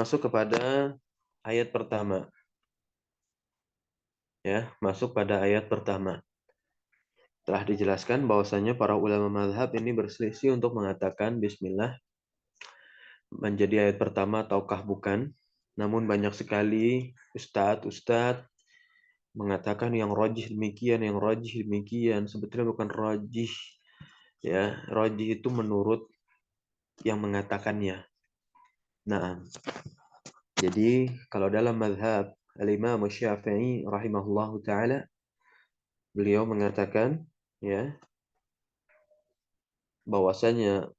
Masuk kepada ayat pertama. Ya, masuk pada ayat pertama. Telah dijelaskan bahwasanya para ulama mazhab ini berselisih untuk mengatakan bismillah menjadi ayat pertama ataukah bukan. Namun banyak sekali ustadz mengatakan yang rajih demikian, yang rajih demikian. Sebetulnya bukan rajih. Ya, rajih itu menurut yang mengatakannya. Nah, jadi kalau dalam mazhab Al-Imam Syafi'i rahimahullahu taala, beliau mengatakan ya bahwasanya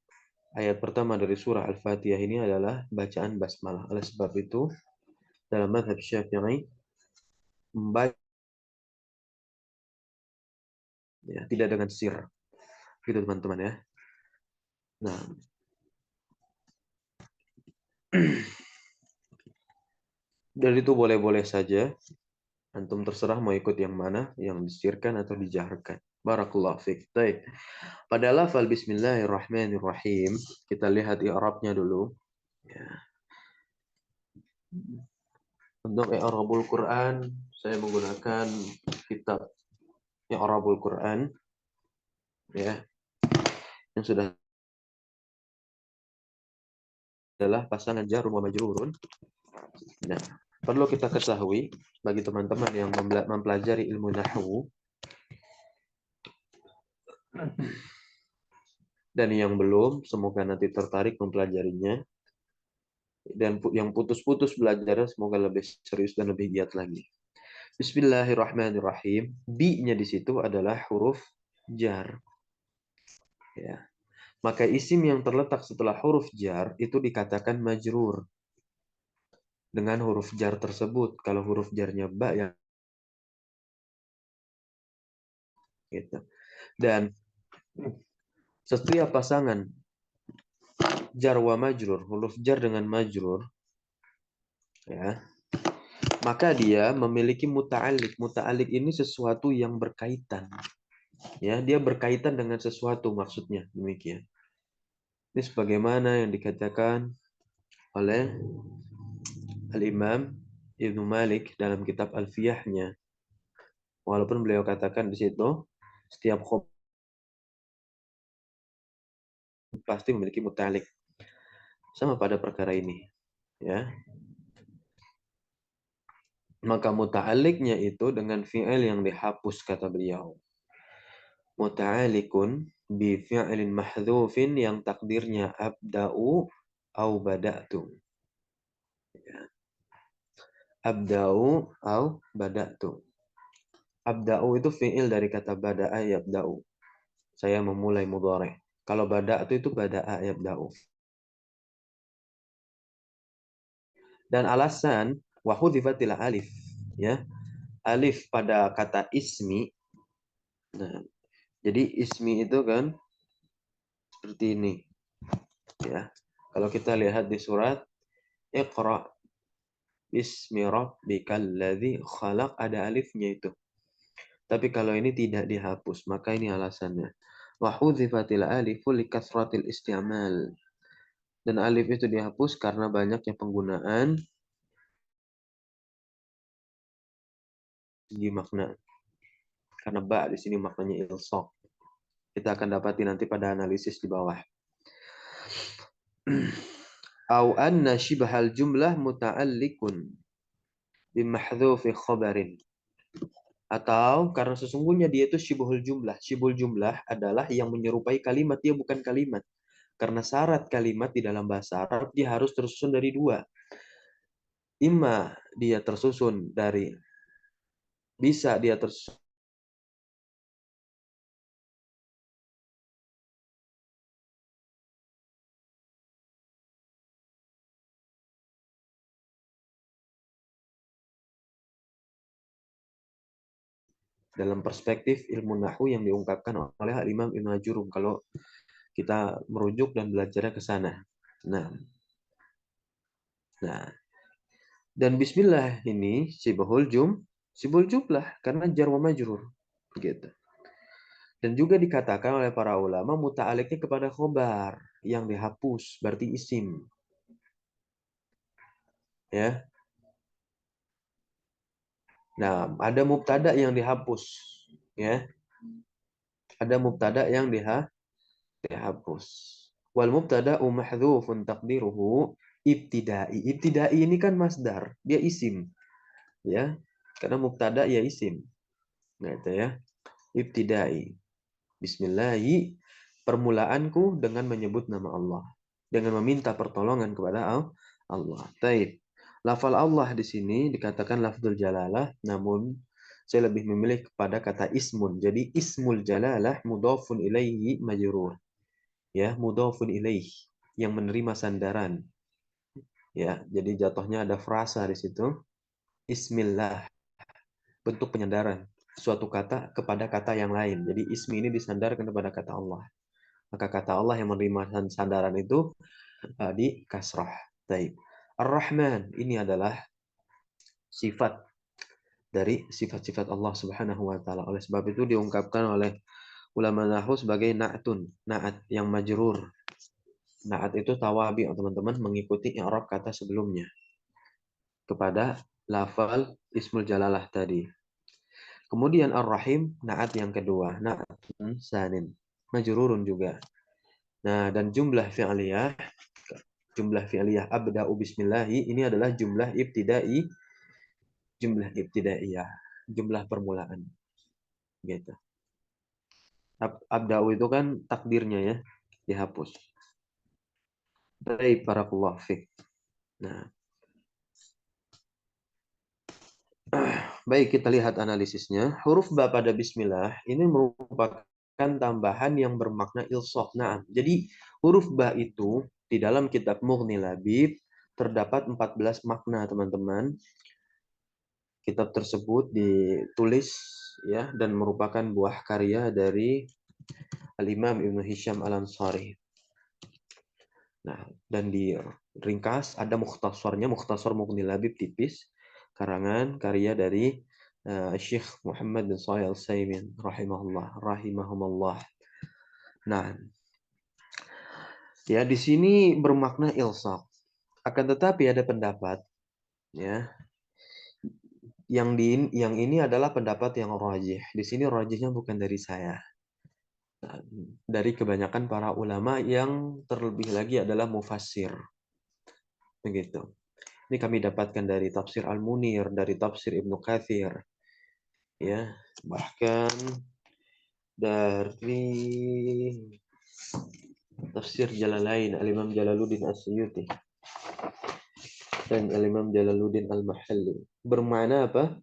ayat pertama dari surah Al-Fatihah ini adalah bacaan basmalah. Oleh sebab itu, dalam mazhab Syafi'i membaca ya, tidak dengan sir. Gitu teman-teman ya. Nah, dan itu boleh-boleh saja. Antum terserah mau ikut yang mana, yang disirkan atau dijaharkan. Barakallahu fiik. Baik. Pada lafal bismillahirrahmanirrahim, kita lihat i'rabnya dulu. Ya. Untuk i'rabul Quran, saya menggunakan kitab i'rabul Quran ya, yang sudah adalah pasangan jarun wa majrurun. Nah, perlu kita ketahui bagi teman-teman yang mempelajari ilmu nahwu dan yang belum, semoga nanti tertarik mempelajarinya. Dan yang putus-putus belajarnya semoga lebih serius dan lebih giat lagi. Bismillahirrahmanirrahim. Bi-nya di situ adalah huruf jar. Ya. Maka isim yang terletak setelah huruf jar itu dikatakan majrur dengan huruf jar tersebut. Kalau huruf jarnya ba ya gitu. Dan setiap pasangan jar wa majrur, huruf jar dengan majrur ya, maka dia memiliki muta'alik. Muta'alik ini sesuatu yang berkaitan. Ya, dia berkaitan dengan sesuatu maksudnya. Demikian. Ini sebagaimana yang dikatakan oleh Al-Imam Ibnu Malik dalam kitab Alfiyahnya. Walaupun beliau katakan di situ setiap khobar pasti memiliki muta'alik. Sama pada perkara ini, ya. Maka muta'aliknya itu dengan fi'il yang dihapus kata beliau. Muta'alikun bi fi'ilin mahdhufin yang takdirnya abda'u au bada'tu. Ya. Abda'u au bada'tu. Abda'u itu fi'il dari kata bada'a yabda'u. Saya memulai mudhari'. Kalau bada'tu itu bada'a yabda'u. Dan alasan wa hudhifatil alif, ya. Alif pada kata ismi. Nah, jadi ismi itu kan seperti ini, ya. Kalau kita lihat di surat Iqra bismi rabbikal ladzi khalaq ada alifnya itu. Tapi kalau ini tidak dihapus, maka ini alasannya. Wa hudhifatil alifu likasratil isti'mal. Dan alif itu dihapus karena banyaknya penggunaan segi makna. Karena ba di sini maknanya ilsaq. Kita akan dapati nanti pada analisis di bawah. Au anna shibhal jumlah muta'alliqun bimahdhufi khabarin. Atau karena sesungguhnya dia itu syibhul jumlah. Syibhul jumlah adalah yang menyerupai kalimat, dia bukan kalimat. Karena syarat kalimat di dalam bahasa Arab dia harus tersusun dari dua. Ima dia tersusun dari bisa dia tersusun dalam perspektif ilmu nahwu yang diungkapkan oleh Imam Ibnu Ajurum kalau kita merujuk dan belajarnya ke sana. Nah, dan bismillah ini sibul jumlah karena jar wa majrur gitu. Dan juga dikatakan oleh para ulama muta'aliknya kepada khobar yang dihapus berarti isim. Ya. Nah, ada mubtada yang dihapus, ya. Ada mubtada yang dihapus. Wal mubtada'u mahdzufun taqdiruhu ibtidai. Ibtidai ini kan masdar, dia isim, ya. Karena mubtada ya isim. Nah, itu ya. Ibtidai. Bismillahi, permulaanku dengan menyebut nama Allah, dengan meminta pertolongan kepada Allah. Taib. Lafal Allah di sini dikatakan lafzul jalalah, namun saya lebih memilih kepada kata ismun. Jadi ismul jalalah mudhafun ilaihi majrur. Ya, mudhafun ilaih yang menerima sandaran. Ya, jadi jatuhnya ada frasa di situ. Ismillah, bentuk penyandaran suatu kata kepada kata yang lain. Jadi ismi ini disandarkan kepada kata Allah. Maka kata Allah yang menerima sandaran itu di kasrah. Taib. Ar-Rahman ini adalah sifat dari sifat-sifat Allah Subhanahu wa taala. Oleh sebab itu diungkapkan oleh ulama nahwu sebagai na'tun, na'at yang majrur. Na'at itu tawabi, teman-teman, mengikuti i'rab kata sebelumnya kepada lafal ismul jalalah tadi. Kemudian Ar-Rahim, na'at yang kedua, na'atun sanin, majrurun juga. Nah, dan jumlah fi'liyah abda'u bismillahi ini adalah jumlah ibtidaiyah, jumlah permulaan gitu. Abda'u itu kan takdirnya ya, dihapus. Baik, barakallahu fiik. Nah, baik, kita lihat analisisnya. Huruf ba pada bismillah ini merupakan tambahan yang bermakna ilsaq. Nah, jadi huruf ba itu di dalam kitab Mughni Labib terdapat 14 makna, teman-teman. Kitab tersebut ditulis ya dan merupakan buah karya dari Al-Imam Ibnu Hisham Al-Ansari. Nah, dan di ringkas ada mukhtasarnya, mukhtasar Mughni Labib tipis, karangan karya dari Syekh Muhammad bin Shalih Al-Utsaimin rahimahumullah. Nah, ya di sini bermakna ilsaq. Akan tetapi ada pendapat ya yang ini adalah pendapat yang rajih. Di sini rajihnya bukan dari saya. Dari kebanyakan para ulama yang terlebih lagi adalah mufassir. Begitu. Ini kami dapatkan dari tafsir Al-Munir, dari tafsir Ibnu Katsir. Ya, bahkan dari tafsir Jalalain Al-Imam Jalaluddin As-Suyuti dan Al-Imam Jalaluddin Al-Mahalli. Bermakna apa?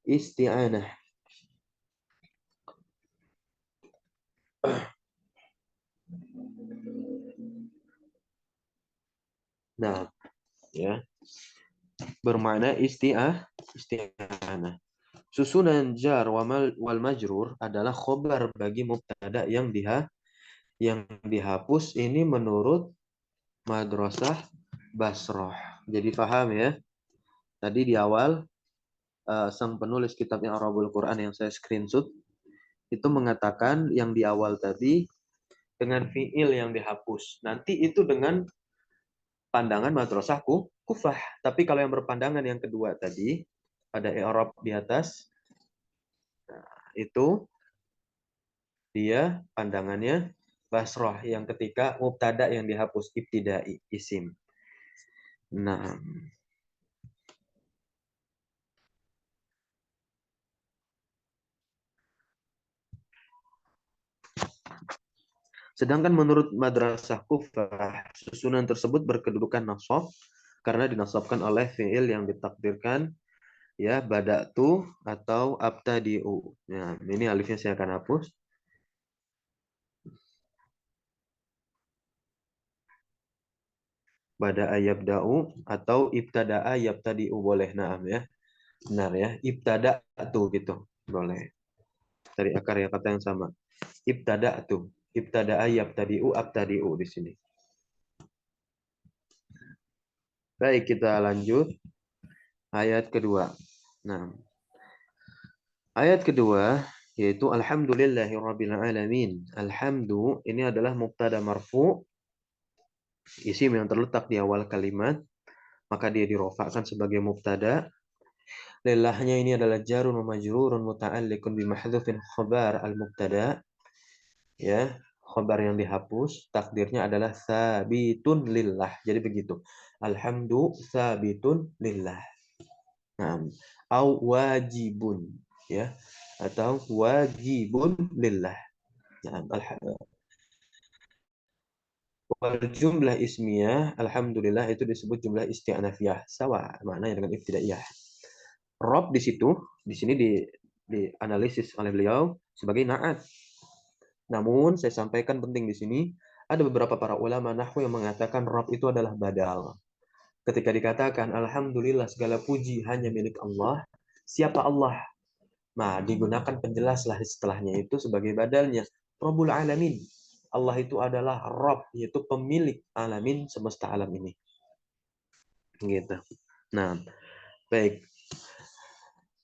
Isti'anah. Nah, ya. Bermakna isti'anah. Susunan jar wal majrur adalah khobar bagi mubtada yang dihapus ini menurut Madrasah Basrah. Jadi paham ya? Tadi di awal sang penulis kitab I'rabul Quran yang saya screenshot itu mengatakan yang di awal tadi dengan fiil yang dihapus. Nanti itu dengan pandangan Madrasah Kufah. Tapi kalau yang berpandangan yang kedua tadi pada i'rab di atas itu dia pandangannya Basrah yang ketika mubtada yang dihapus ibtidai isim. Nah, sedangkan menurut Madrasah Kufah, susunan tersebut berkedudukan nasab karena dinasabkan oleh fiil yang ditakdirkan ya bada'tu atau abtadi'u. Nah, ini alifnya saya akan hapus. Bada'a yabda'u atau ibtada'a yabtadi'u boleh. Naam ya. Benar ya. Ibtada'tu gitu. Boleh. Dari akar ya kata yang sama. Ibtada'tu. Ibtada'a yabtadi'u abtadi'u di sini. Baik, kita lanjut. Ayat kedua. Nah, ayat kedua yaitu alhamdulillahirabbil alamin. Alhamdu ini adalah mubtada marfu, isim yang terletak di awal kalimat. maka dia dirofakkan sebagai mubtada. Lillahnya ini adalah jarun wa majrurun muta'alliqun bi mahdhufin khabar al-mubtada, ya. Khabar yang dihapus, takdirnya adalah sabitun lillah. Jadi begitu. Alhamdu sabitun lillah. Nah, au wajibun, ya. Atau wajibun lillah. Nah, wal jumlah ismiyah, alhamdulillah itu disebut jumlah isti'nafiyah. Sama maknanya dengan ibtidaiyah. Rob di sini dianalisis oleh beliau sebagai na'at. Namun saya sampaikan penting di sini, ada beberapa para ulama nahwu yang mengatakan Rob itu adalah badal. Ketika dikatakan alhamdulillah segala puji hanya milik Allah, siapa Allah? Nah, digunakan penjelaslah setelahnya itu sebagai badalnya. Rabbul alamin. Allah itu adalah Rabb, yaitu pemilik alamin semesta alam ini. Gitu. Nah, baik.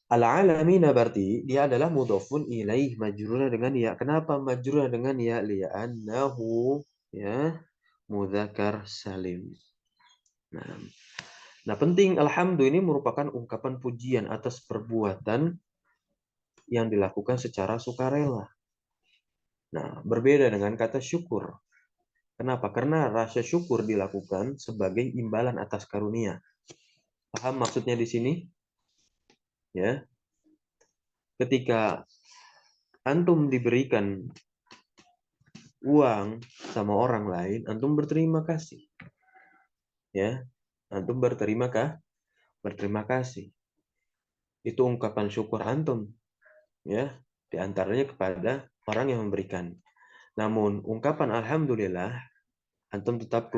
Al-alamina berarti dia adalah mudhofun ilaih majrurah dengan ya. Kenapa majrurah dengan ya? Li'annahu ya mudzakkar salim. Nah, penting alhamdu ini merupakan ungkapan pujian atas perbuatan yang dilakukan secara sukarela. Nah, berbeda dengan kata syukur. Kenapa? Karena rasa syukur dilakukan sebagai imbalan atas karunia. Paham maksudnya di sini? Ya. Ketika antum diberikan uang sama orang lain, antum berterima kasih. Ya. Antum berterima kasih. Itu ungkapan syukur antum, ya. Di antaranya kepada orang yang memberikan. Namun ungkapan alhamdulillah antum tetap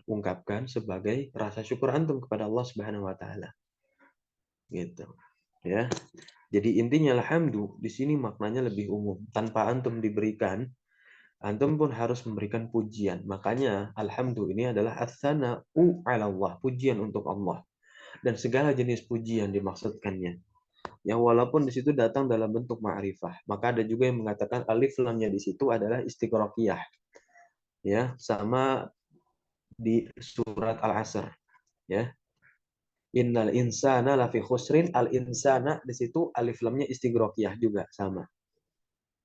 ungkapkan sebagai rasa syukur antum kepada Allah Subhanahu wa taala. Gitu. Ya. Jadi intinya alhamdu di sini maknanya lebih umum. Tanpa antum diberikan, antum pun harus memberikan pujian. Makanya alhamdu ini adalah as-sana'u 'ala Allah, pujian untuk Allah. Dan segala jenis pujian dimaksudkannya. Yang walaupun di situ datang dalam bentuk ma'rifah. Maka ada juga yang mengatakan alif lamnya di situ adalah istighraqiyah. Ya, sama di surat Al-Asr, ya. Innal insana lafi khusrin, al insana di situ alif lamnya istighraqiyah juga sama.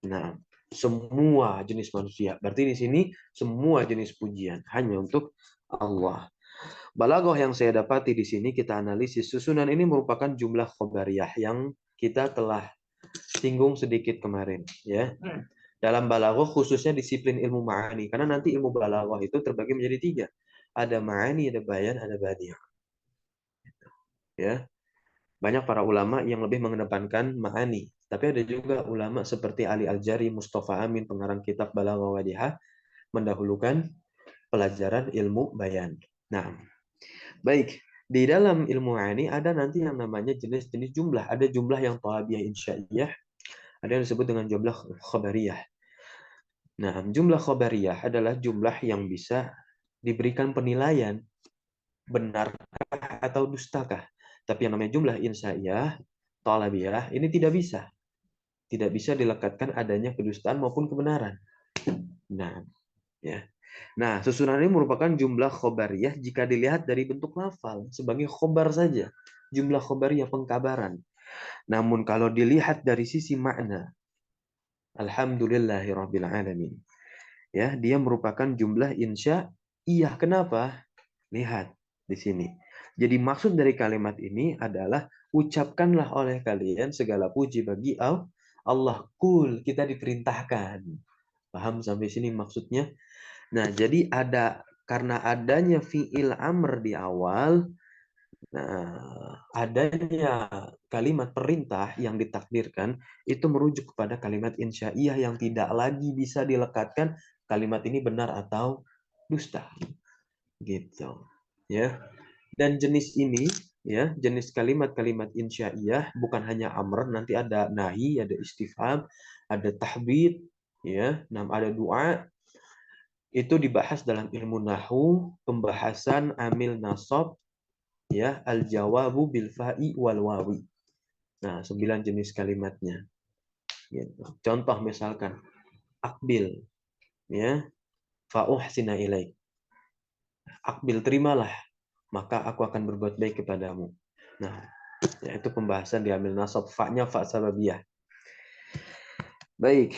Nah, semua jenis manusia. Berarti di sini semua jenis pujian hanya untuk Allah. Balaghah yang saya dapati di sini kita analisis susunan ini merupakan jumlah khobariyah yang kita telah singgung sedikit kemarin, ya. Dalam balaghah khususnya disiplin ilmu ma'ani, karena nanti ilmu balaghah itu terbagi menjadi 3. Ada ma'ani, ada bayan, ada badi'. Ya. Banyak para ulama yang lebih mengedepankan ma'ani, tapi ada juga ulama seperti Ali Al-Jari, Mustafa Amin, pengarang kitab Balaghah Wadihah, mendahulukan pelajaran ilmu bayan. Nah, baik. Di dalam ilmu ma'ani ada nanti yang namanya jenis-jenis jumlah. Ada jumlah yang thalabiyah insya'iyah, ada yang disebut dengan jumlah khabariyah. Nah, jumlah khabariyah adalah jumlah yang bisa diberikan penilaian benarkah atau dustakah. Tapi yang namanya jumlah insya'iyah, thalabiyah, ini tidak bisa. Tidak bisa dilekatkan adanya kedustaan maupun kebenaran. Nah, ya. Nah, susunan ini merupakan jumlah khobariyah jika dilihat dari bentuk lafal sebagai khobar saja. Jumlah khobariyah pengkabaran. Namun kalau dilihat dari sisi makna, alhamdulillahirabbil alamin. Ya, dia merupakan jumlah insya'iyah. Kenapa? Lihat di sini. Jadi maksud dari kalimat ini adalah ucapkanlah oleh kalian segala puji bagi Allah. Kul, kita diperintahkan. Paham sampai sini maksudnya? Nah, jadi karena adanya fi'il amr di awal, nah, adanya kalimat perintah yang ditakdirkan itu merujuk kepada kalimat insya'iyah yang tidak lagi bisa dilekatkan kalimat ini benar atau dusta. Gitu. Ya. Dan jenis ini, ya, jenis kalimat-kalimat insya'iyah bukan hanya amr, nanti ada nahi, ada istifham, ada tahbid, ya, ada doa. Itu dibahas dalam ilmu nahwu, pembahasan amil nasab, ya, al-jawabu bil fa'i wal wawi. Nah, 9 jenis kalimatnya. Gitu. Contoh misalkan akbil, ya, fa uhsina ilaik. Akbil, terimalah. maka aku akan berbuat baik kepadamu. Nah, yaitu pembahasan diambil nasab, fa-nya fa sababiyah. Baik.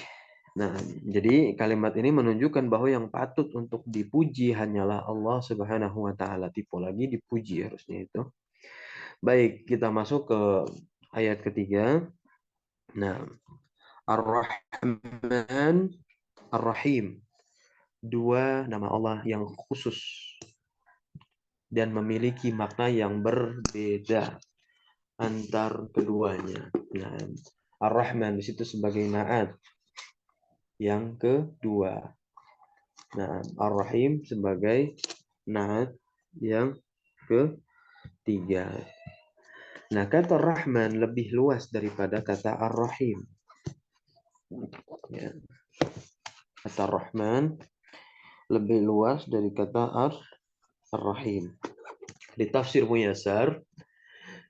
Nah, jadi kalimat ini menunjukkan bahwa yang patut untuk dipuji hanyalah Allah Subhanahu wa taala. Tipe lagi dipuji harusnya itu. Baik, kita masuk ke ayat ketiga. Nah, Ar-Rahman, Ar-Rahim. Dua nama Allah yang khusus dan memiliki makna yang berbeda antar keduanya. Nah, Ar-Rahman di situ sebagai naat yang kedua. Nah, Ar-Rahim sebagai naat yang ketiga. Nah, kata Rahman lebih luas daripada kata Ar-Rahim. Ya. Kata Rahman lebih luas dari kata Ar-Rahim. Di tafsir Muyasar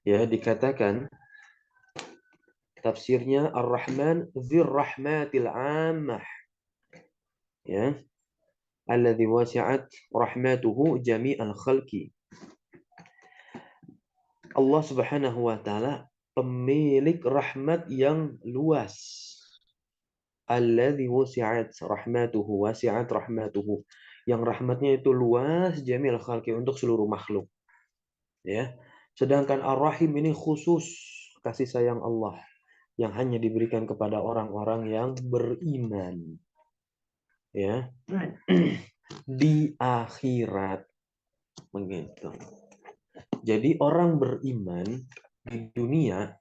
ya dikatakan tafsirnya Ar-Rahman dzir rahmatil 'ammah. Ya. Alladzi wasi'at rahmatuhu jami'al khalqi. Allah Subhanahu wa taala pemilik rahmat yang luas. Alladzi wasi'at rahmatuhu. Yang rahmatnya itu luas jami'al khalqi untuk seluruh makhluk. Ya. Sedangkan Ar-Rahim ini khusus kasih sayang Allah yang hanya diberikan kepada orang-orang yang beriman. Ya. Di akhirat begitu. Jadi orang beriman di dunia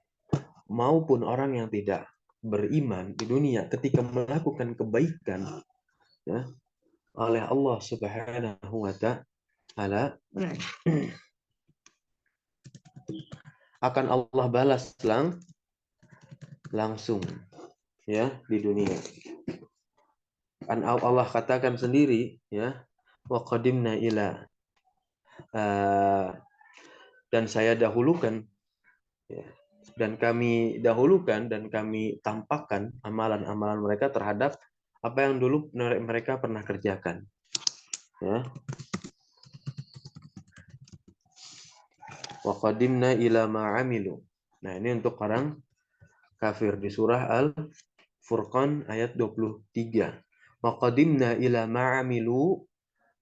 maupun orang yang tidak beriman di dunia ketika melakukan kebaikan ya, oleh Allah Subhanahu wa taala akan Allah balas langsung ya di dunia. Kan Allah katakan sendiri ya wa qadimna ila dan saya dahulukan ya, dan kami dahulukan dan kami tampakkan amalan-amalan mereka terhadap apa yang dulu mereka pernah kerjakan ya. Wa qadimna ila ma amilu. Nah, ini untuk orang kafir di surah Al-Furqan ayat 23. Wa qadimna ila ma amilu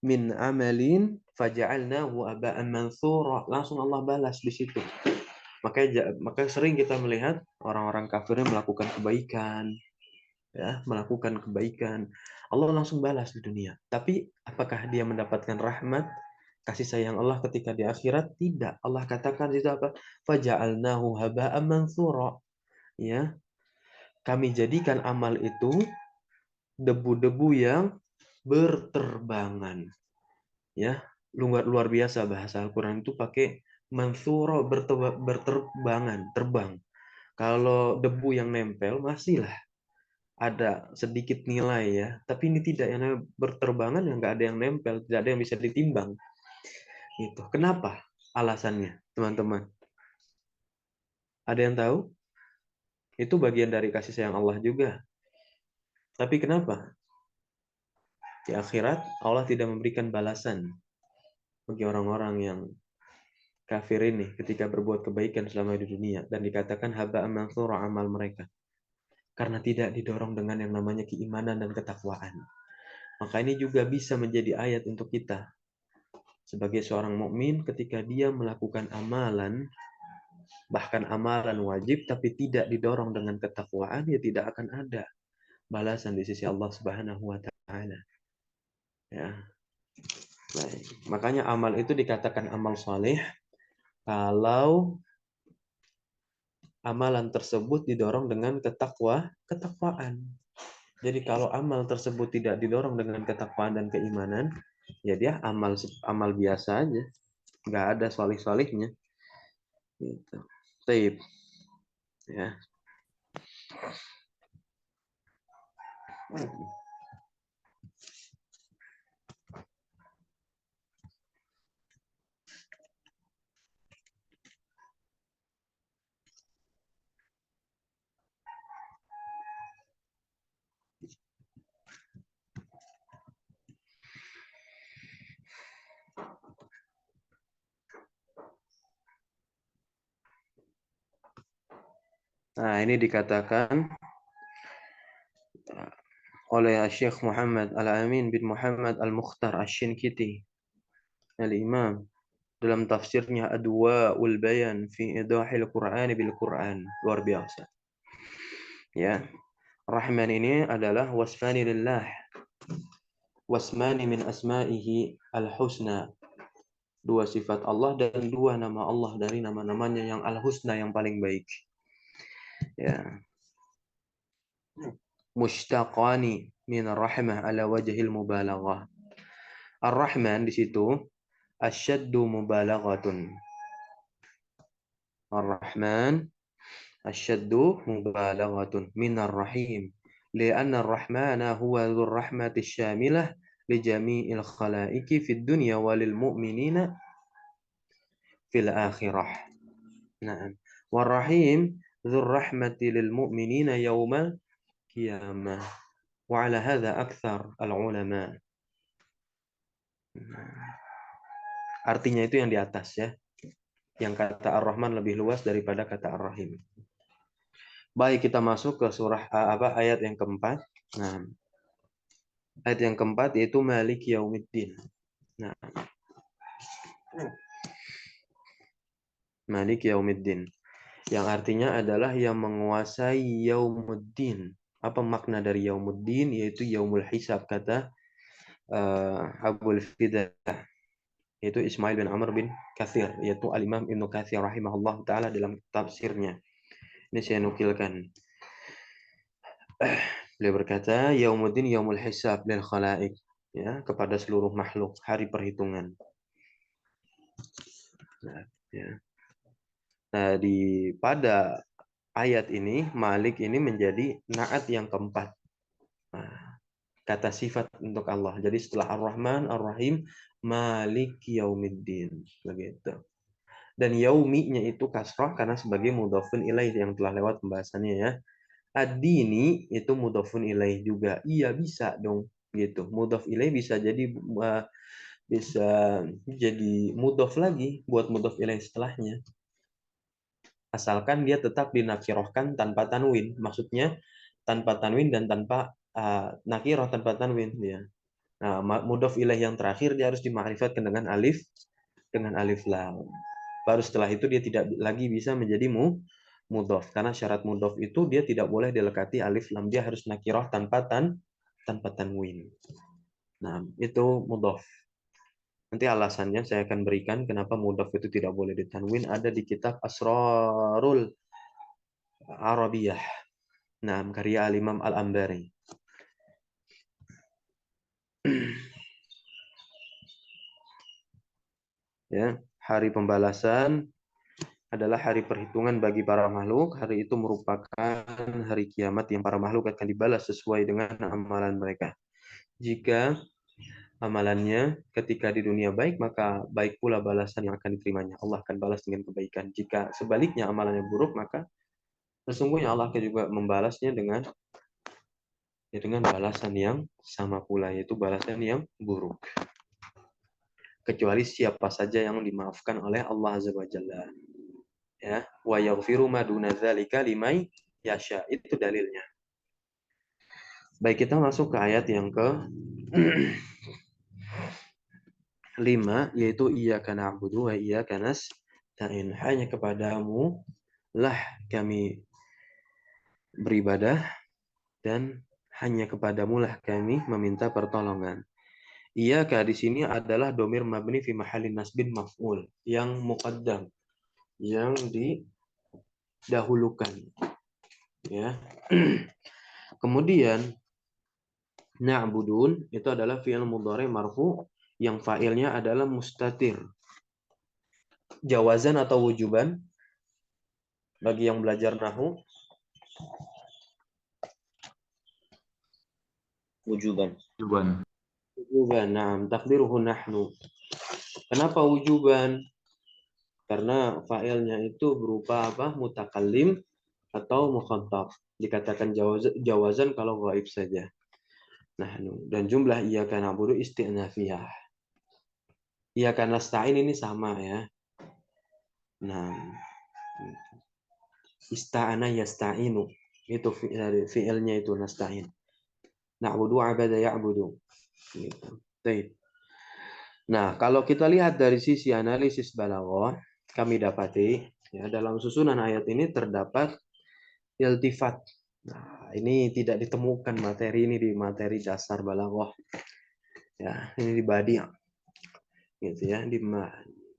min amalin faja'alnahu aba'an mansura. Langsung Allah balas di situ. Makanya sering kita melihat orang-orang kafirnya melakukan kebaikan, ya, melakukan kebaikan. Allah langsung balas di dunia. Tapi apakah dia mendapatkan rahmat, kasih sayang Allah ketika di akhirat? Tidak. Allah katakan itu apa? Faja'alnahu haba'an mansura. Ya, kami jadikan amal itu debu-debu yang berterbangan. Ya, luar biasa bahasa Al-Qur'an itu pakai mansura, berterbangan, terbang. Kalau debu yang nempel masihlah ada sedikit nilai ya, tapi ini tidak, yang berterbangan yang nggak ada yang nempel, tidak ada yang bisa ditimbang. Itu kenapa alasannya, teman-teman? Ada yang tahu? Itu bagian dari kasih sayang Allah juga. Tapi kenapa di akhirat Allah tidak memberikan balasan bagi orang-orang yang kafir ini ketika berbuat kebaikan selama di dunia dan dikatakan haba'an mansura amal mereka? Karena tidak didorong dengan yang namanya keimanan dan ketakwaan. Maka ini juga bisa menjadi ayat untuk kita sebagai seorang mukmin ketika dia melakukan amalan, bahkan amalan wajib, tapi tidak didorong dengan ketakwaan, ya tidak akan ada balasan di sisi Allah Subhanahu wa taala. Ya. Baik. Makanya amal itu dikatakan amal saleh kalau amalan tersebut didorong dengan ketakwaan. Jadi kalau amal tersebut tidak didorong dengan ketakwaan dan keimanan, ya dia amal biasa aja, nggak ada solih-solihnya. Gitu. Taib. Ya. Nah, ini dikatakan oleh Syekh Muhammad Al-Amin bin Muhammad Al-Mukhtar Asy-Syinkiti, Al-Imam, dalam tafsirnya Adwaul Bayan fi Idahil Qur'an bil Qur'an. Luar biasa. Ya. Rahman ini adalah wasfani lillah. Wasmani min asma'ihi al-husna. Dua sifat Allah dan dua nama Allah dari nama-namanya yang al-husna, yang paling baik. Ya. Mushtaqani min ar-rahmah ala wajhil mubalaghah. Ar-Rahman di situ asyaddu mubalaghatun. Ar-Rahman asyaddu mubalaghatun min ar-Rahim. Lianna ar-Rahmana huwa dzur rahmati syamilah li jami'il khalaiki fid dunya walil mu'minina fil akhirah. Naam. War-Rahim dzur rahmati lil mu'minina yaumal qiyamah. Wa ala hadza aktsar al-ulama. Artinya itu yang di atas ya. Yang kata Ar-Rahman lebih luas daripada kata Ar-Rahim. Baik, kita masuk ke surah ayat yang keempat. Nah, ayat yang keempat yaitu Malik Yaumiddin. Nah, Malik Yaumiddin, yang artinya adalah yang menguasai Yaumuddin. Apa makna dari Yaumuddin? Yaitu Yaumul Hisab, kata Abul Fidah, yaitu Ismail bin Amr bin Katsir, yaitu Al-Imam Ibnu Katsir rahimahullah ta'ala dalam tafsirnya. Ini saya nukilkan. Beliau berkata, Yaumuddin Yaumul Hisab lil khalaik, ya, kepada seluruh makhluk, hari perhitungan. Nah, ya. Nah, pada ayat ini Malik ini menjadi naat yang keempat. Nah, kata sifat untuk Allah. Jadi setelah Ar-Rahman, Ar-Rahim, Malik Yaumiddin, begitu. Dan yauminya itu kasrah karena sebagai mudhafun ilaih yang telah lewat pembahasannya ya. Ad-dini itu mudhafun ilaih juga. Iya, bisa dong gitu. Mudhaf ilaih bisa jadi mudhaf lagi buat mudhaf ilaih setelahnya. Asalkan dia tetap dinakirohkan tanpa tanwin. Maksudnya tanpa tanwin dan tanpa nakiroh, tanpa tanwin ya. Nah, mudhaf ilaih yang terakhir dia harus dima'rifatkan dengan alif lam. Baru setelah itu dia tidak lagi bisa menjadi mudhaf, karena syarat mudhaf itu dia tidak boleh dilekati alif lam, dia harus nakiroh tanpa tanwin. Nah, itu mudhaf. Nanti alasannya saya akan berikan kenapa mudhaf itu tidak boleh ditanwin, ada di kitab Asrarul Arabiyah. Nah, karya Al-Imam Al-Ambari. Ya, hari pembalasan adalah hari perhitungan bagi para makhluk. Hari itu merupakan hari kiamat yang para makhluk akan dibalas sesuai dengan amalan mereka. Jika amalannya ketika di dunia baik, maka baik pula balasan yang akan diterimanya. Allah akan balas dengan kebaikan. Jika sebaliknya amalannya buruk, maka sesungguhnya Allah akan juga membalasnya dengan balasan yang sama pula, yaitu balasan yang buruk. Kecuali siapa saja yang dimaafkan oleh Allah Azza wa Jalla. Ya, wa yaghfiru ma duna dzalika liman yasha. Itu dalilnya. Baik, kita masuk ke ayat yang ke 5, yaitu iyyaka na'budu wa iyyaka nasta'in. Hanya kepadamu lah kami beribadah dan hanya kepadamu lah kami meminta pertolongan. Iyyaka di sini adalah domir mabni fi mahallin nasbin maf'ul, yang muqaddam, yang didahulukan. Ya. Kemudian na'budun itu adalah fi'il mudhari marfu yang fa'ilnya adalah mustatir. Jawazan atau wujuban bagi yang belajar nahwu? Wujuban. Wujuban. Naam, takdiruhu nahnu. Kenapa wujuban? Karena fa'ilnya itu berupa apa? Mutakallim atau mukhatab. Dikatakan jawazan kalau ghaib saja. Nahnu. Dan jumlah iyyaka na'budu isti'nafiyah. Iyyaka nasta'in ini sama ya. Nah, Ista'ana yasta'inu. Itu fi'ilnya itu nasta'in. Na'budu abada ya'budu. Gitu. Baik. Nah, kalau kita lihat dari sisi analisis balaghah, kami dapati ya dalam susunan ayat ini terdapat iltifat. Nah, ini tidak ditemukan materi ini di materi dasar balaghah. Ya, ini di badi' gitu ya,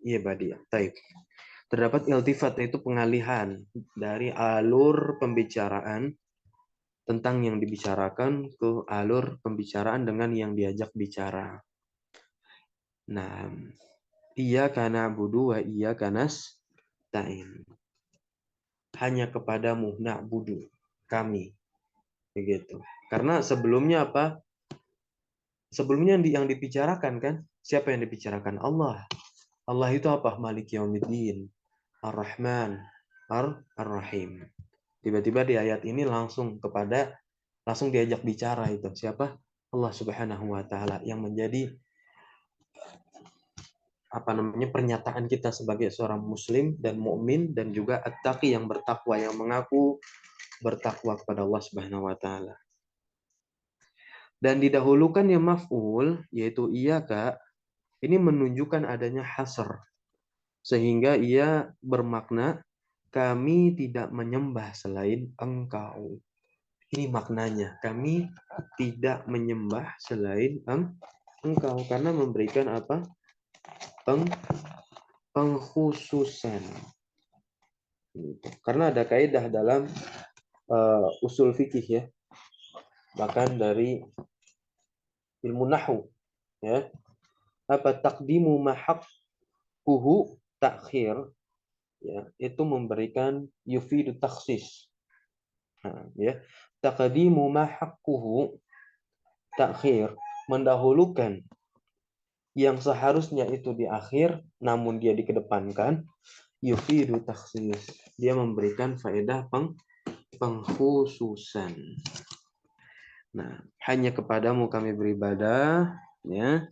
iya badi'. Baik. Terdapat iltifat yaitu pengalihan dari alur pembicaraan tentang yang dibicarakan ke alur pembicaraan dengan yang diajak bicara. Nah, iya kana budu wa iya kanas ta'in. Hanya kepadamu na'budu, kami. Begitu. Karena sebelumnya apa? Sebelumnya yang dibicarakan kan? Siapa yang dibicarakan? Allah. Allah itu apa? Malik Yaumiddin, Ar-Rahman, Ar-Rahim. Tiba-tiba di ayat ini langsung diajak bicara itu. Siapa? Allah Subhanahu wa taala yang menjadi pernyataan kita sebagai seorang muslim dan mukmin dan juga at-taqi yang bertakwa, yang mengaku bertakwa kepada Allah Subhanahu wa taala. Dan didahulukan yang maf'ul yaitu iyyaka ini menunjukkan adanya hasr sehingga ia bermakna kami tidak menyembah selain engkau. Ini maknanya, kami tidak menyembah selain engkau karena memberikan apa? Pengkhususan. Karena ada kaidah dalam usul fikih ya, bahkan dari ilmu nahwu ya, apa taqdimu ma haqquhu ta'khir ya, itu memberikan yufidu takhsis. Nah, ya, taqdimu ma haqquhu ta'khir, mendahulukan yang seharusnya itu di akhir namun dia dikedepankan, yufidu takhsis, dia memberikan faedah pengkhususan. Nah, hanya kepadamu kami beribadah ya,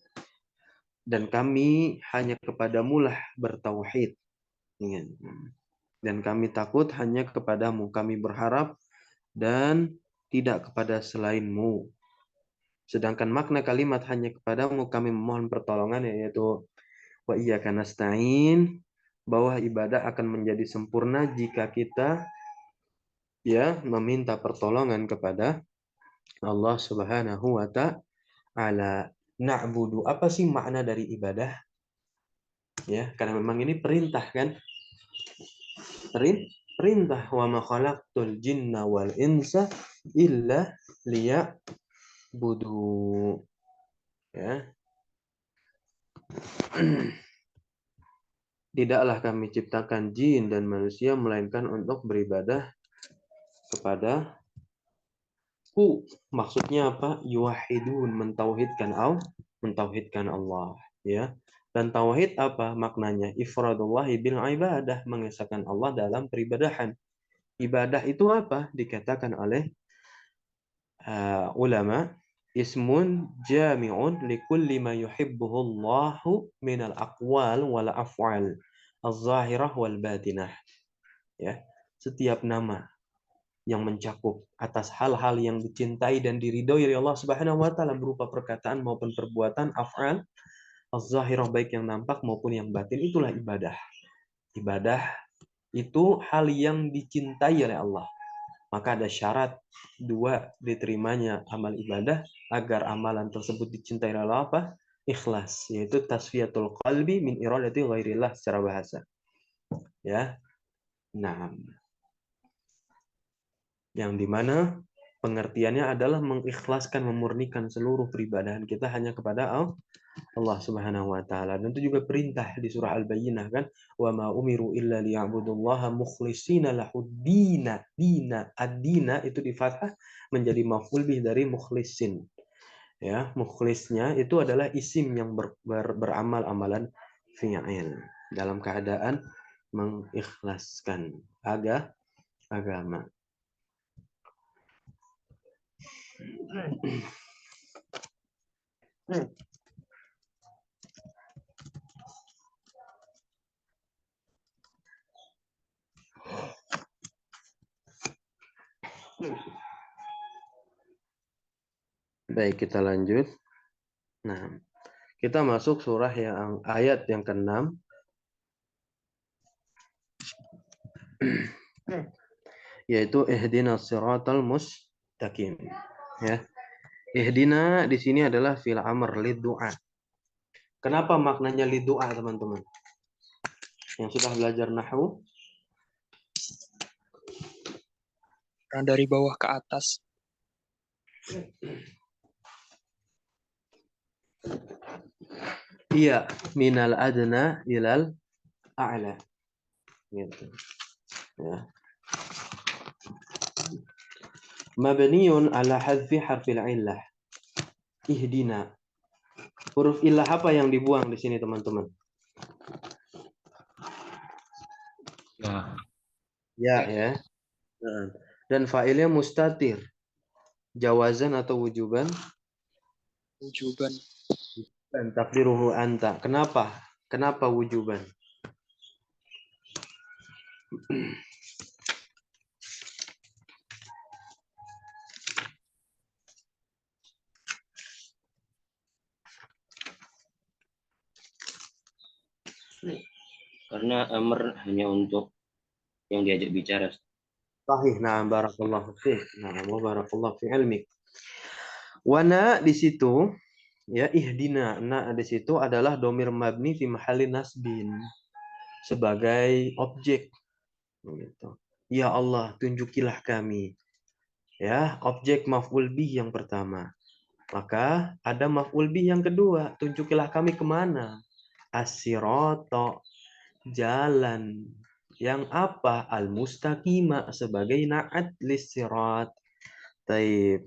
dan kami hanya kepadamu lah bertauhid. Dan kami takut hanya kepadamu, kami berharap dan tidak kepada selainmu. Sedangkan makna kalimat hanya kepadamu kami memohon pertolongan yaitu wa iyyaka nasta'in, bahwa ibadah akan menjadi sempurna jika kita ya meminta pertolongan kepada Allah Subhanahu wa ta'ala. Na'budu, apa sih makna dari ibadah? Ya, karena memang ini perintah kan? Perintah wa ma khalaqtul jinna wal insa illa liya'budu. Ya. Tidaklah kami ciptakan jin dan manusia melainkan untuk beribadah kepada ku. Maksudnya apa? Yuwahidun, mentauhidkan Allah ya. Dan tauhid apa maknanya? Ifradullah bil ibadah, mengesahkan Allah dalam peribadahan. Ibadah itu apa? Dikatakan oleh ulama, ismun jami'un likulli ma yuhibbuhu Allahu minal aqwal wal af'al az-zahirah wal batinah. Ya. Setiap nama yang mencakup atas hal-hal yang dicintai dan diridhoi oleh Allah Subhanahu wa taala berupa perkataan maupun perbuatan, af'al az-zahirah, baik yang nampak maupun yang batin, itulah ibadah. Ibadah itu hal yang dicintai oleh Allah. Maka ada syarat dua diterimanya amal ibadah agar amalan tersebut dicintai oleh Allah apa? Ikhlas, yaitu tasfiyatul qalbi min iradati ghairillah secara bahasa. Ya. Nah, yang dimana pengertiannya adalah mengikhlaskan, memurnikan seluruh peribadahan kita hanya kepada Allah Subhanahu wa taala. Dan itu juga perintah di surah Al-Bayyinah kan, wa ma umiru illa liya'budullaha mukhlishina lahuddina. Dina, ad-dina itu di fathah menjadi maf'ul bih dari mukhlisin. Ya, mukhlisnya itu adalah isim yang beramal amalan fi'il dalam keadaan mengikhlaskan agama. Baik, kita lanjut. Nah, kita masuk surah yang ayat yang ke-6, yaitu ihdinas siratal mustaqim. Ya. Ihdina di sini adalah fil amr lid du'a. Kenapa maknanya lid du'a, teman-teman? Yang sudah belajar nahwu? Dari bawah ke atas. Iya, minal adna ilal a'la. Gitu. Ya. Mabniun ala hadfi harfil illah. Ihdina. Huruf illah apa yang dibuang di sini, teman-teman? Ya, ya. Nah, dan fa'ilnya mustatir. Jawazan atau wujuban? Wujuban. Dan takdiruhu anta. Kenapa? Kenapa wujuban? Karena amr hanya untuk yang diajak bicara. Sahih. Nah, barakallahu fiik. Nah, wa barakallahu fi ilmik. Wana di situ, ya, ihdina. Nah, di situ adalah domir mabni fi mahalli nasbin, sebagai objek. Gitu. Ya Allah, tunjukilah kami. Ya, objek maf'ul bih yang pertama. Maka ada maf'ul bih yang kedua. Tunjukilah kami kemana? As-sirata, jalan. Yang apa? Al-mustaqima, sebagai na'at lis-sirat. Taib.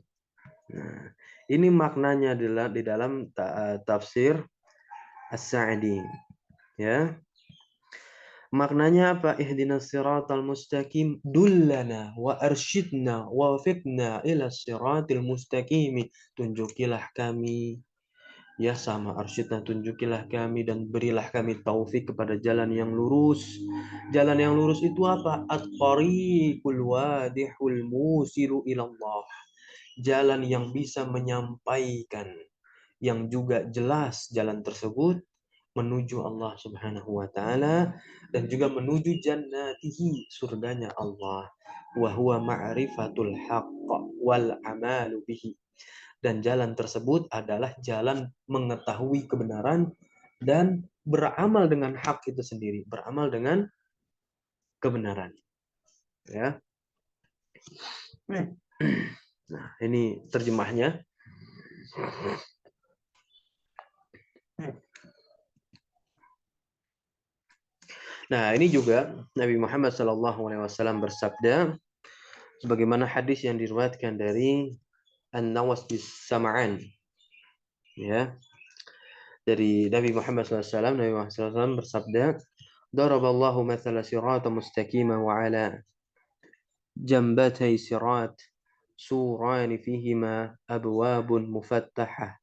Nah, ini maknanya adalah di dalam tafsir As-Sa'di. Ya. Maknanya apa? Ihdinas siratal mustaqim, dullana wa arsyidna wa wafiqna ila siratil mustaqimi. Tunjukilah kami, ya, sama arsyidna, tunjukilah kami dan berilah kami taufik kepada jalan yang lurus. Jalan yang lurus itu apa? At-tariqul wadihul musilu ilallah. Jalan yang bisa menyampaikan, yang juga jelas jalan tersebut menuju Allah Subhanahu wa taala, dan juga menuju jannatihi, surganya Allah. Wa huwa ma'rifatul haqq wal amalu bihi. Dan jalan tersebut adalah jalan mengetahui kebenaran dan beramal dengan hak itu sendiri, beramal dengan kebenaran. Ya. Nah, ini terjemahnya. Nah, ini juga Nabi Muhammad SAW bersabda, sebagaimana hadis yang diriwayatkan dari An-Nawas bin Sam'an, ya, dari Nabi Muhammad SAW. Nabi Muhammad SAW bersabda, daraballahu mathala sirata mustaqima wa ala jambatay sirat suran fihima abwabun mufattahah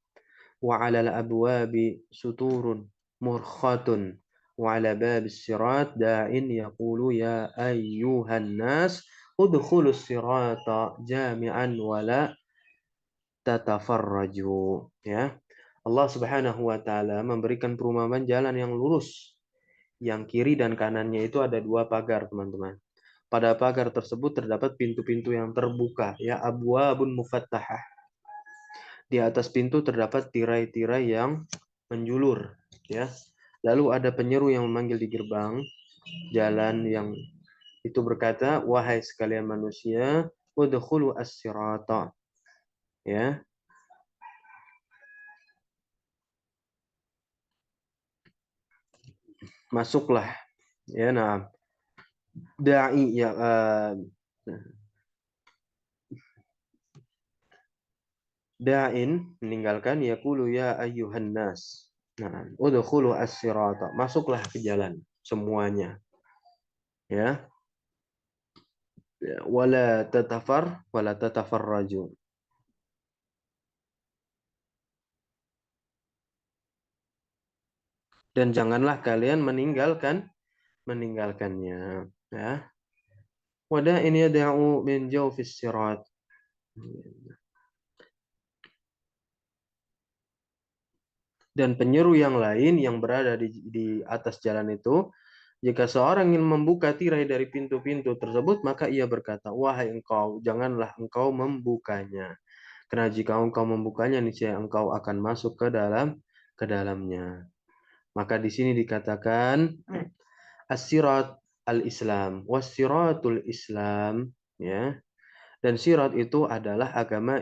wa ala al-abwabi suturun murkhatun wa ala bab sirat da'in yaqulu ya ayyuhan nas udkhulus sirata jami'an wa la tatafarraju. Ya, Allah Subhanahu wa taala memberikan perumpamaan jalan yang lurus, yang kiri dan kanannya itu ada dua pagar, teman-teman. Pada pagar tersebut terdapat pintu-pintu yang terbuka, ya, abwabun mufattahah. Di atas pintu terdapat tirai-tirai yang menjulur, ya. Lalu ada penyeru yang memanggil di gerbang jalan yang itu berkata, wahai sekalian manusia, udkhulu as-sirata. Ya. Masuklah. Ya, nah. Da'i, ya, da'in meninggalkan, yaqulu ya ayyuhan nas. Nah, udkhulu as-sirata. Masuklah ke jalan semuanya. Ya. Wala tatafarraju. Dan janganlah kalian meninggalkannya, ya. wada'in yad'u min jawfis sirat. Dan penyeru yang lain yang berada di atas jalan itu, jika seorang ingin membuka tirai dari pintu-pintu tersebut, maka ia berkata, wahai engkau, janganlah engkau membukanya. Karena jika engkau membukanya, niscaya engkau akan masuk ke dalamnya. Maka di sini dikatakan as-sirat al-Islam, was-siratul Islam, ya. Dan sirat itu adalah agama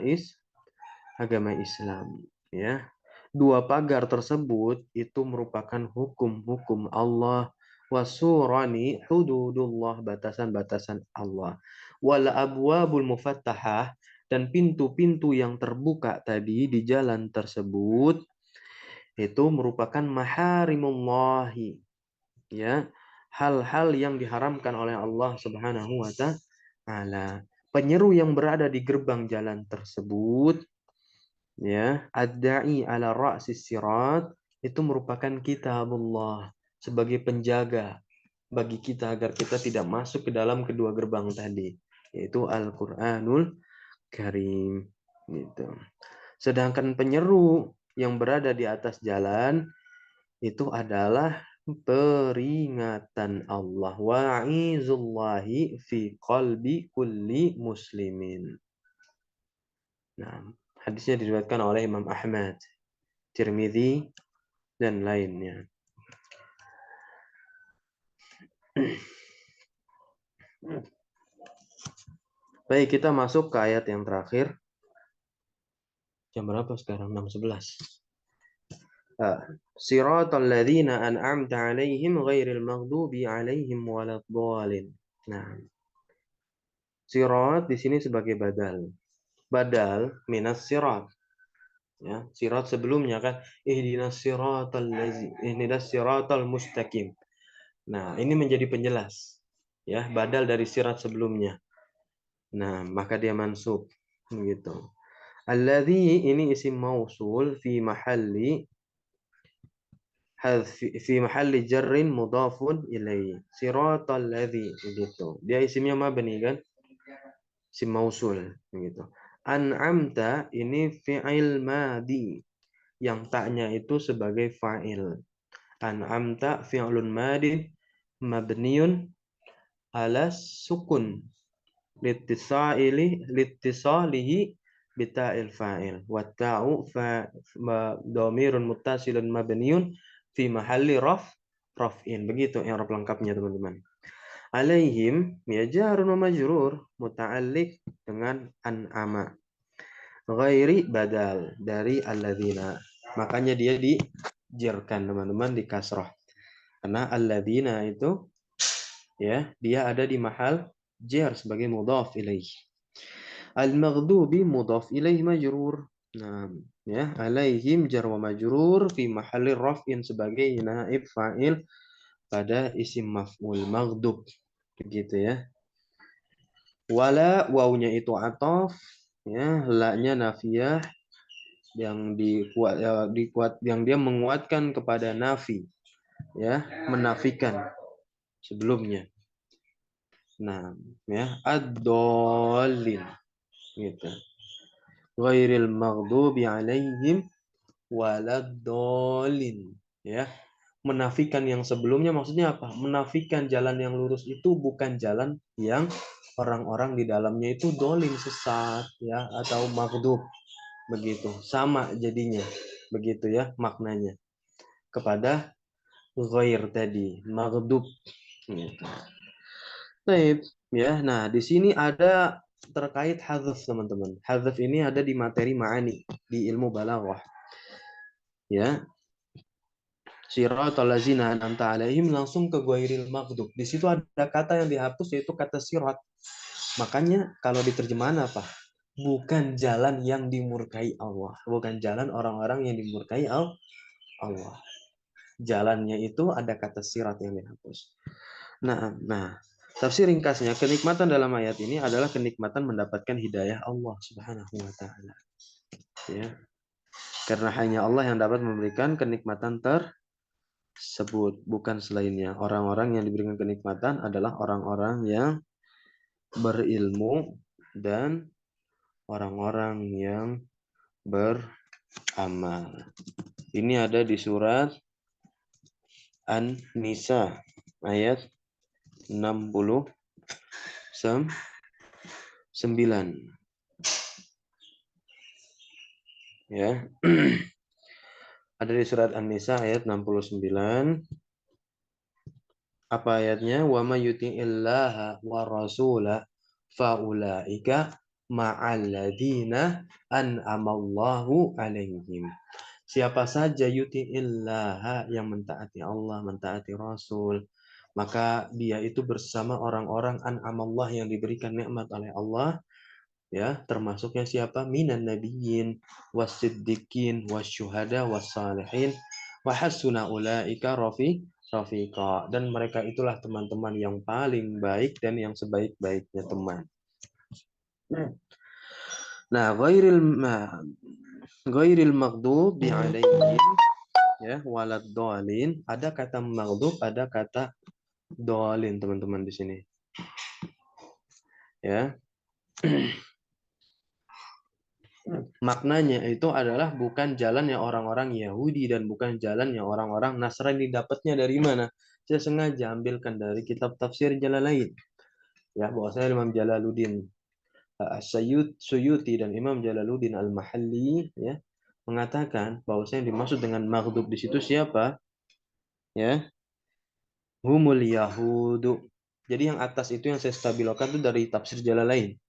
Islam, ya. Dua pagar tersebut itu merupakan hukum-hukum Allah, wasurani hududullah, batasan-batasan Allah, wal abwabul mufattahah, dan pintu-pintu yang terbuka tadi di jalan tersebut itu merupakan maharimullahi, ya, hal-hal yang diharamkan oleh Allah Subhanahu wa taala. Penyeru yang berada di gerbang jalan tersebut, ya, ad-da'i ala ra'sis sirat, itu merupakan kitabullah sebagai penjaga bagi kita agar kita tidak masuk ke dalam kedua gerbang tadi, yaitu Al-Qur'anul Karim, gitu. Sedangkan penyeru yang berada di atas jalan itu adalah peringatan Allah, wa'izullahi fi qalbi kulli muslimin. Nah, hadisnya diriwayatkan oleh Imam Ahmad, Tirmidzi, dan lainnya. Baik, kita masuk ke ayat yang terakhir. Jam berapa sekarang? 6:11. Siratal ladzina an'amta 'alaihim ghairil maghdubi 'alaihim waladdallin. Nah, sirat di sini sebagai badal. Badal minas sirat. Ya, sirat sebelumnya kan ihdinas siratal mustaqim. Nah, ini menjadi penjelas. Ya, badal dari sirat sebelumnya. Nah, maka dia mansub begitu. Alladzi ini isim mausul fi mahalli jarrin mudhafun ilaihi. Siratal ladzi begitu. Dia isimnya mabni kan? Isim mausul begitu. An'amta ini fi'il madi yang taknya itu sebagai fa'il. An'amta fi'lun madi mabniun ala sukun litisalihi bita'il fa'il wa ta'u dhamirun muttasilun mabniun fi mahalli raf'in. Begitu i'rab lengkapnya teman-teman. Alaihim ya jarun wa majrur muta'alliq dengan an'ama. Ghairi badal dari alladzina. Makanya dia dijerkan teman-teman, di kasrah. Karena alladzina itu ya, dia ada di mahal jar sebagai mudhaf ilaih. Al-maghdubi mudhaf ilaih majrur. Nah, ya, alaihim jar wa majrur fi mahalli raf'in sebagai naib fa'il pada isim maf'ul maghdub. Begitu ya. Wala wawunya itu ataf, ya, la-nya nafiyah yang yang dia menguatkan kepada nafi, ya, menafikan sebelumnya. Nah, ya, ad-dallin gitu. Ghairil maghdubi alaihim waladdallin, ya. Menafikan yang sebelumnya maksudnya apa? Menafikan jalan yang lurus itu bukan jalan yang orang-orang di dalamnya itu dolin, sesat, ya, atau maghdub. Begitu. Sama jadinya. Begitu ya maknanya. Kepada ghair tadi, maghdub gitu. Baik, ya. Nah, di sini ada terkait hadzf, teman-teman. Hadzf ini ada di materi ma'ani di ilmu balaghah. Ya. Siratal ladzina an'amta 'alaihim langsung ke ghairil maghdub. Di situ ada kata yang dihapus yaitu kata sirat. Makanya kalau diterjemahan apa? Bukan jalan yang dimurkai Allah, bukan jalan orang-orang yang dimurkai Allah. Jalannya itu ada kata sirat yang dihapus. Nah, tafsir ringkasnya, kenikmatan dalam ayat ini adalah kenikmatan mendapatkan hidayah Allah Subhanahu wa taala. Ya. Karena hanya Allah yang dapat memberikan kenikmatan tersebut, bukan selainnya. Orang-orang yang diberikan kenikmatan adalah orang-orang yang berilmu dan orang-orang yang beramal. Ini ada di surat An-Nisa ayat 69. Ya. Ada di surat An-Nisa ayat 69. Apa ayatnya? Wa may yuti'illaha wa rasula faulaika ma'al ladzina an'amallahu 'alaihim. Siapa saja yuti'illaha yang mentaati Allah, mentaati Rasul, maka dia itu bersama orang-orang an'amallah yang diberikan nikmat oleh Allah, ya, termasuknya siapa? Minan nabiyyin wasiddiqin wasyuhada wassalihin wa hasuna ulaika rafiqa. Dan mereka itulah teman-teman yang paling baik dan yang sebaik-baiknya teman. Nah, ghairil maghdubi alaihim, ya, walad dhalin. Ada kata maghdub, ada kata dhalin, teman-teman di sini. Ya. Maknanya itu adalah bukan jalannya orang-orang Yahudi dan bukan jalannya orang-orang Nasrani. Dapatnya dari mana? Saya sengaja ambilkan dari kitab tafsir Jalalain. Ya, bahwasanya Imam Jalaluddin Suyuti dan Imam Jalaluddin Al-Mahalli, ya, mengatakan bahwasanya dimaksud dengan maghdub di situ siapa? Ya, humul yahudu. Jadi yang atas itu yang saya stabilkan itu dari tafsir Jalalain.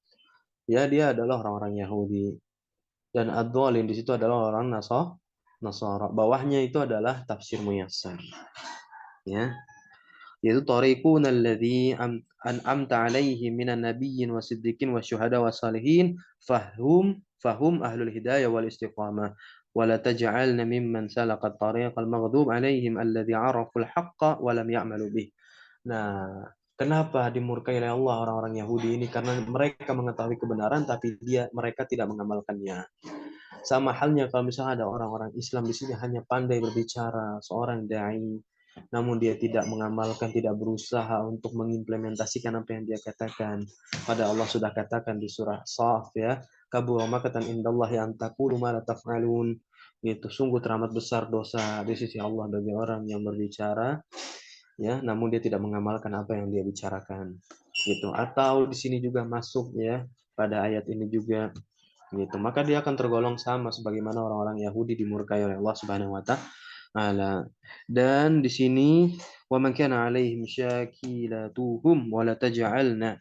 Ya, dia adalah orang-orang Yahudi. Dan ad-dhalin di situ adalah orang Nasara. Bawahnya itu adalah tafsir Muyassar. Ya. Yaitu tariqun alladzi an'amta 'alaihim minan nabiyyin wasiddiqin wasyuhada wassalihin fahum ahlul hidayah wal istiqamah wa la taj'alna mimman salaka at-tariqal maghdub 'alaihim alladzi 'araful haqqa wa lam ya'malu bih. Nah, kenapa dimurkai oleh Allah orang-orang Yahudi ini? Karena mereka mengetahui kebenaran tapi mereka tidak mengamalkannya. Sama halnya kalau misalnya ada orang-orang Islam di sini hanya pandai berbicara, seorang dai, namun dia tidak mengamalkan, tidak berusaha untuk mengimplementasikan apa yang dia katakan. Pada Allah sudah katakan di surah Shaf, ya, kabura maqtan indallahi an taqulu ma la taf'alun. Itu sungguh teramat besar dosa di sisi Allah bagi orang yang berbicara, ya, namun dia tidak mengamalkan apa yang dia bicarakan. Gitu. Atau di sini juga masuk, ya, pada ayat ini juga, gitu. Maka dia akan tergolong sama sebagaimana orang-orang Yahudi dimurkai oleh Allah Subhanahu wa taala. Dan di sini wa man kana 'alaihim syakilatuhum wa la taj'alna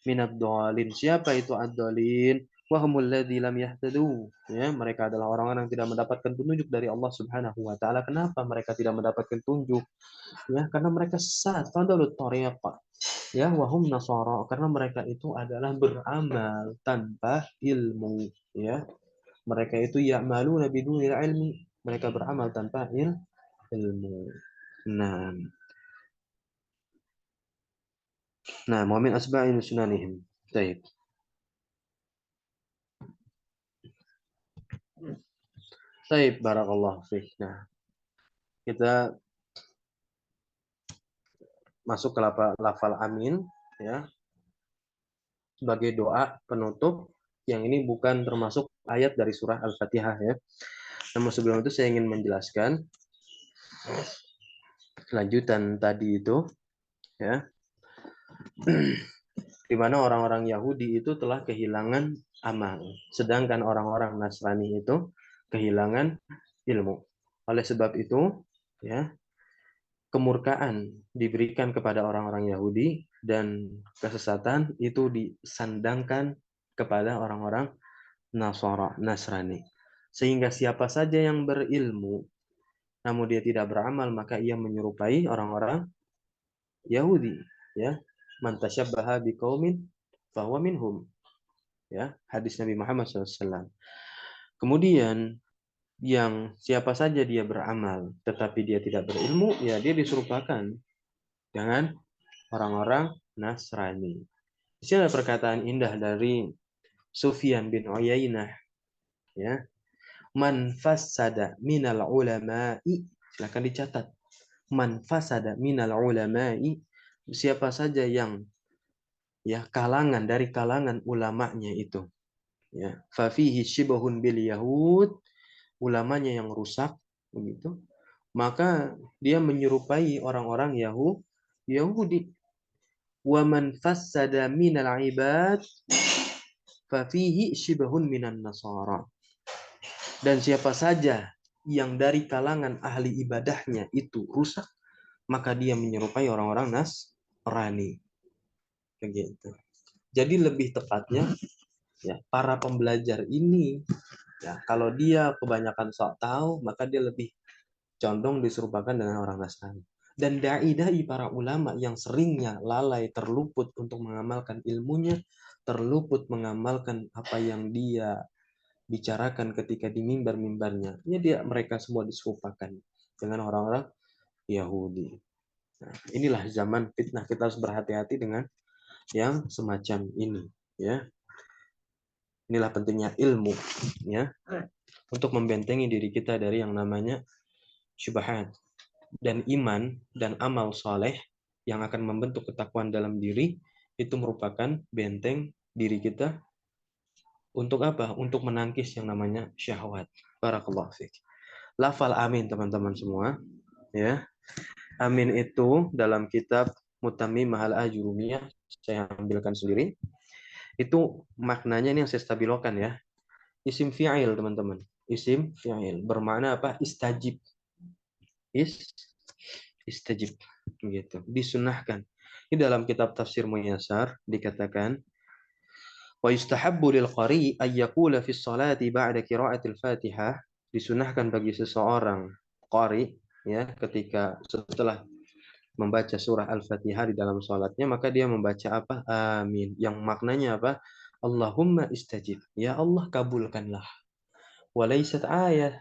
minad dhalin. Siapa itu ad-dhalin? Wa humul ladzi lam yahtadu. Ya, mereka adalah orang-orang yang tidak mendapatkan petunjuk dari Allah Subhanahu wa taala. Kenapa mereka tidak mendapatkan petunjuk? Ya, karena mereka sesat. Fadalut tariqa. Ya, wahum nasara, karena mereka itu adalah beramal tanpa ilmu, ya. Mereka itu ya'maluna bidunil ilmi, mereka beramal tanpa ilmu. Nah, wa min asba'in sunanihim. Baik. Baik, barakallahu fiik. Nah, kita masuk ke lafal amin, ya, sebagai doa penutup yang ini bukan termasuk ayat dari surah Al-Fatihah, ya. Namun sebelum itu saya ingin menjelaskan lanjutan tadi itu, ya, di mana orang-orang Yahudi itu telah kehilangan amal, sedangkan orang-orang Nasrani itu kehilangan ilmu. Oleh sebab itu, ya, kemurkaan diberikan kepada orang-orang Yahudi dan kesesatan itu disandangkan kepada orang-orang Nasrani. Sehingga siapa saja yang berilmu namun dia tidak beramal, maka ia menyerupai orang-orang Yahudi, ya. Man tasyabbaha biqaumin fahuwa minhum. Ya, hadis Nabi Muhammad SAW. Kemudian yang siapa saja dia beramal tetapi dia tidak berilmu, ya dia diserupakan dengan orang-orang Nasrani. Di sini ada perkataan indah dari Sufyan bin Uyainah, ya. Man fasada minal ulama'i, silakan dicatat. Man fasada minal ulama'i, siapa saja yang ya kalangan dari kalangan ulamanya itu, ya fafihi shibahun bil yahud, ulamanya yang rusak begitu, maka dia menyerupai orang-orang Yahudi. Wa man fassada minal ibad fafihi shibahun minan nasara. Dan siapa saja yang dari kalangan ahli ibadahnya itu rusak, maka dia menyerupai orang-orang Nasrani. Begitu. Jadi lebih tepatnya, ya, para pembelajar ini, ya, kalau dia kebanyakan sok tahu, maka dia lebih condong diserupakan dengan orang Nasrani. Dan dai-dai para ulama yang seringnya lalai, terluput untuk mengamalkan ilmunya, terluput mengamalkan apa yang dia bicarakan ketika di mimbar-mimbarnya, ya mereka semua diserupakan dengan orang-orang Yahudi. Nah, inilah zaman fitnah, kita harus berhati-hati dengan yang semacam ini, ya. Inilah pentingnya ilmu, ya, untuk membentengi diri kita dari yang namanya syubhat. Dan iman dan amal soleh yang akan membentuk ketakwaan dalam diri itu merupakan benteng diri kita untuk apa? Untuk menangkis yang namanya syahwat. Barakallahu fiik. Lafal amin teman-teman semua, ya. Amin itu dalam kitab Mutammimah al-Ajurumiyah, saya ambilkan sendiri. Itu maknanya ini yang saya stabilokan, ya. Isim fi'il teman-teman. Isim fi'il bermakna apa? Istajib. Istajib gitu. Disunahkan. Ini dalam kitab Tafsir Muyassar dikatakan wa yustahabbu lil qari ay yaqula fi sholati ba'da qira'atil Fatihah, disunahkan bagi seseorang qari, ya, ketika setelah membaca surah Al-Fatihah di dalam salatnya, maka dia membaca apa? Amin. Yang maknanya apa? Allahumma istajib. Ya Allah, kabulkanlah. Walaysat ayat.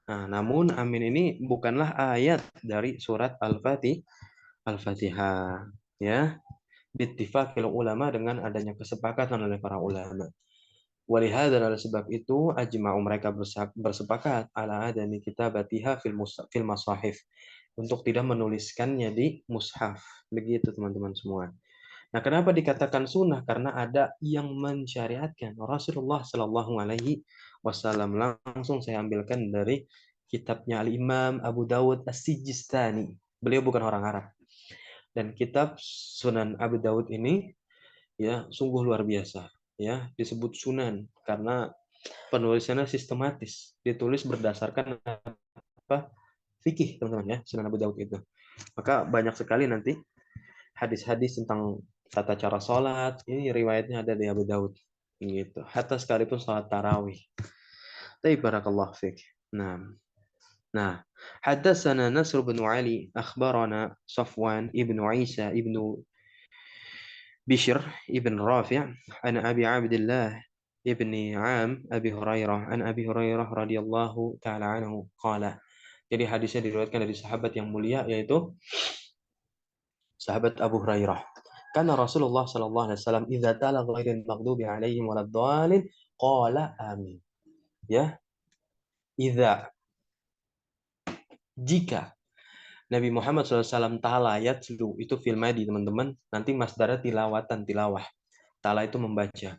Nah, namun amin ini bukanlah ayat dari surat Al-Fatihah, ya. Bittifaqil ulama, dengan adanya kesepakatan oleh para ulama. Walihada, oleh sebab itu ajma'u, mereka bersepakat ala adami kitabatiha fil masahif, untuk tidak menuliskannya di mushaf. Begitu teman-teman semua. Nah, kenapa dikatakan sunnah? Karena ada yang mensyariatkan. Rasulullah Shallallahu Alaihi Wasallam, langsung saya ambilkan dari kitabnya Al-Imam Abu Dawud As-Sijistani. Beliau bukan orang Arab. Dan kitab Sunan Abu Dawud ini, ya, sungguh luar biasa, ya. Disebut sunan karena penulisannya sistematis, ditulis berdasarkan apa? Fikih, teman-teman, ya, Sunan Abu Dawud itu. Maka banyak sekali nanti hadis-hadis tentang tata cara sholat, ini riwayatnya ada di Abu Dawud gitu. Hatta sekalipun sholat tarawih. Tapi barakallahu fiik. Nah, haddatsana Nasr bin Ali, akhbarana Safwan ibnu Isa ibnu Bishr ibn Rafi' an Abi Abdullah ibni Am Abi Hurairah an Abi Hurairah radhiyallahu taala anhu qala. Jadi hadisnya diriwayatkan dari sahabat yang mulia, yaitu sahabat Abu Hurairah. Karena Rasulullah sallallahu alaihi wasallam idza tala ghairil maghdubi alaihim waladdallin qala amin. Ya. Jika Nabi Muhammad SAW tala yatlu, itu fil madi teman-teman, nanti masdarnya tilawatan, tilawah. Tala itu membaca.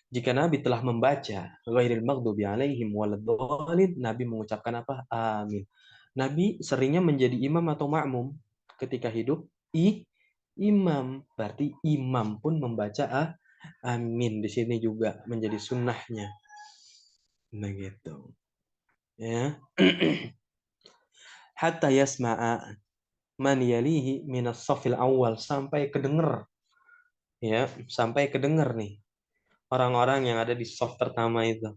Jika Nabi telah membaca ghairil maghdubi alaihim waladdallin, Nabi mengucapkan apa? Amin. Nabi seringnya menjadi imam atau makmum ketika hidup? Imam. Berarti imam pun membaca amin di sini juga menjadi sunnahnya. Begitu. Ya. Hatta yasma'a man yalihi minas safil awal, sampai kedenger, ya, sampai kedenger nih orang-orang yang ada di saf pertama itu,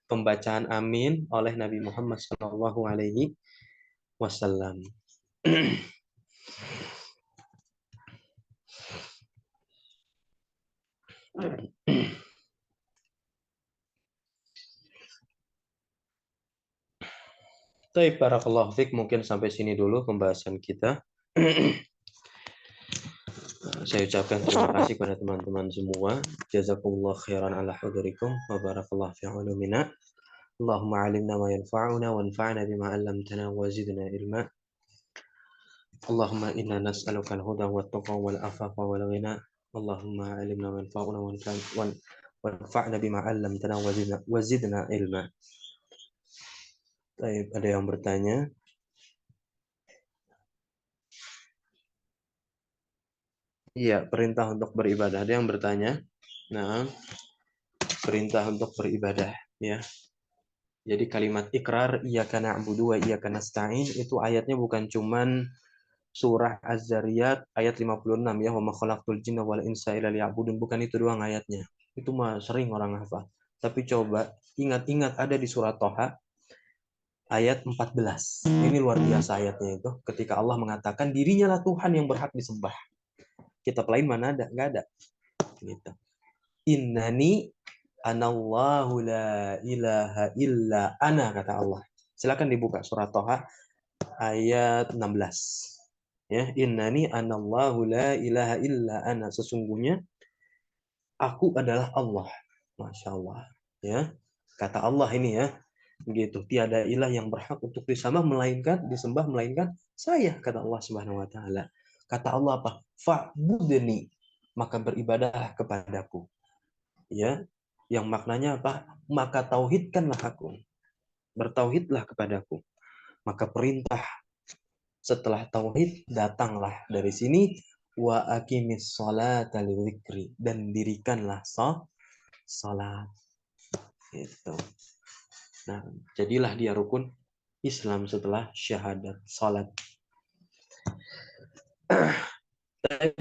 pembacaan amin oleh Nabi Muhammad Shallallahu Alaihi Wasallam. Baik, barakallahu fiik, mungkin sampai sini dulu pembahasan kita. Saya ucapkan terima kasih kepada teman-teman semua. Jazakumullah khairan ala hudurikum wa barakallahu fi ulumina. Allahumma alimna ma yanfa'una wanfa'na bima 'allamtana wa zidna ilma. Allahumma inna nas'aluka al-huda wa tuqa wal afafa wal ghina. Allahumma alimna wa anfa'una wa anfa'na bima 'allamtana wa zidna ilma. Baik, ada yang bertanya? Iya, perintah untuk beribadah. Ada yang bertanya? Nah, perintah untuk beribadah, ya. Jadi kalimat ikrar iyyaka na'budu wa iyyaka nasta'in itu ayatnya bukan cuman surah Az-Zariyat ayat 56 ya, wa ma khalaqtul jinna wal insa illa liya'budun, bukan itu doang ayatnya. Itu mah sering orang hafal. Tapi coba ingat-ingat ada di surah Thaha ayat 14. Ini luar biasa ayatnya itu. Ketika Allah mengatakan dirinya lah Tuhan yang berhak disembah. Kitab lain mana ada? Enggak ada. Gitu. Innani anallahu la ilaha illa ana, kata Allah. Silakan dibuka surah Thaha ayat 16. Ya, innani anallahu la ilaha illa ana, sesungguhnya aku adalah Allah. Masya Allah. Ya, kata Allah ini ya. Begitu, tiada ilah yang berhak untuk disembah melainkan saya, kata Allah Subhanahu wa taala. Kata Allah apa? Fa'budni, maka beribadah kepadaku. Ya, yang maknanya apa? Maka tauhidkanlah aku. Bertauhidlah kepadaku. Maka perintah setelah tauhid datanglah dari sini, wa aqimis sholata lidzikri, dan dirikanlah salat. Gitu. Nah, jadilah dia rukun Islam setelah syahadat salat.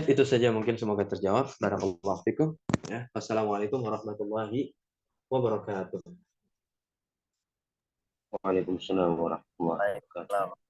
Itu saja mungkin, semoga terjawab. Barakallahu fikum. Ya, wassalamualaikum warahmatullahi wabarakatuh. Waalaikumsalam warahmatullahi wabarakatuh.